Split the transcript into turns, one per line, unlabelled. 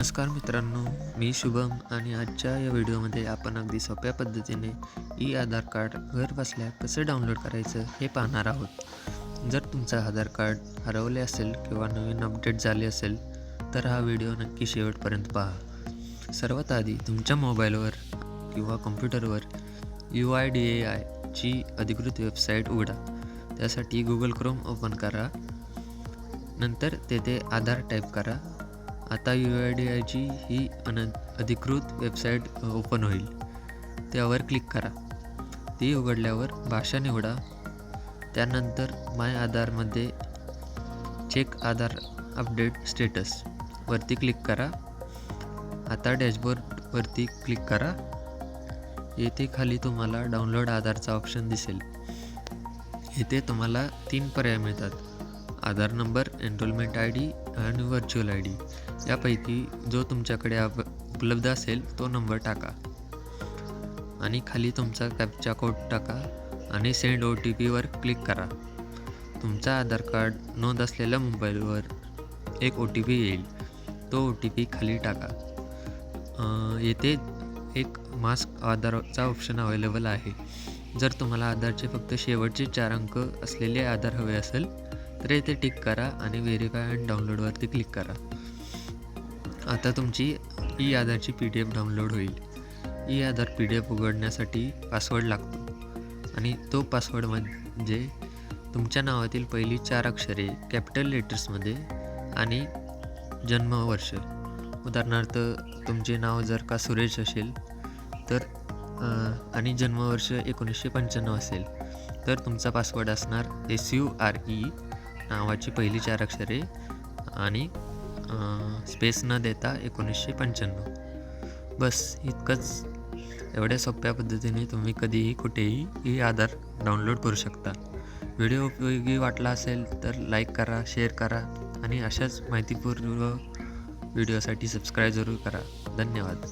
नमस्कार मित्रांनो, मी शुभम आणि आजच्या या व्हिडिओमध्ये आपण अगदी सोप्या पद्धतीने ई आधार कार्ड घर बसल्या कसं डाउनलोड करायचं हे पाहणार आहोत. जर तुमचं आधार कार्ड हरवले असेल किंवा नवीन अपडेट झाले असेल तर हा व्हिडिओ नक्की शेवटपर्यंत पहा. सर्वात आधी तुमच्या मोबाईलवर किंवा कॉम्प्युटरवर UIDAI ची अधिकृत वेबसाईट उघडा. त्यासाठी गुगल क्रोम ओपन करा. नंतर तेथे आधार टाईप करा. आता UIDAI ची ही अधिकृत वेबसाईट ओपन होईल. त्यावर क्लिक करा. ती उघडल्यावर भाषा निवडा. त्यानंतर माय आधारमध्ये चेक आधार अपडेट स्टेटस वरती क्लिक करा. आता डॅशबोर्डवरती क्लिक करा. येथे खाली तुम्हाला डाउनलोड आधारचा ऑप्शन दिसेल. येथे तुम्हाला 3 पर्याय मिळतात: आधार नंबर, एनरोलमेंट ID आणि व्हर्च्युअल ID. यापैकी जो तुमच्याकडे उपलब्ध असेल तो नंबर टाका आणि खाली तुमचा कॅप्चा कोड टाका आणि सेंड OTP वर क्लिक करा. तुमचा आधार कार्ड नोंद असलेल्या मोबाईलवर एक OTP येईल. तो OTP खाली टाका. येथे एक मास्क आधारचा ऑप्शन अवेलेबल आहे. जर तुम्हाला आधारचे फक्त शेवटचे 4 अंक असलेले आधार हवे असेल तर येथे टिक करा आणि व्हेरीफाय अँड डाउनलोडवरती क्लिक करा. आता तुमची ई आधारची PDF डाउनलोड होईल. ई आधार PDF उघडण्यासाठी पासवर्ड लागतो आणि तो पासवर्ड म्हणजे तुमच्या नावातील पहिली 4 अक्षरे कॅपिटल लेटर्समध्ये आणि जन्मवर्ष. उदाहरणार्थ तुमचे नाव जर का सुरेश असेल तर आणि जन्मवर्ष 1995 असेल तर तुमचा पासवर्ड असणार SURE नावाची पहिली 4 अक्षरे आणि स्पेस न देता 1995. बस इतकंच. एवढ्या सोप्या पद्धतीने तुम्ही कधीही कुठेही ई आधार डाउनलोड करू शकता. व्हिडिओ उपयोगी वाटला असेल तर लाईक करा, शेअर करा आणि अशाच माहितीपूर्ण व्हिडिओसाठी सबस्क्राईब जरूर करा. धन्यवाद.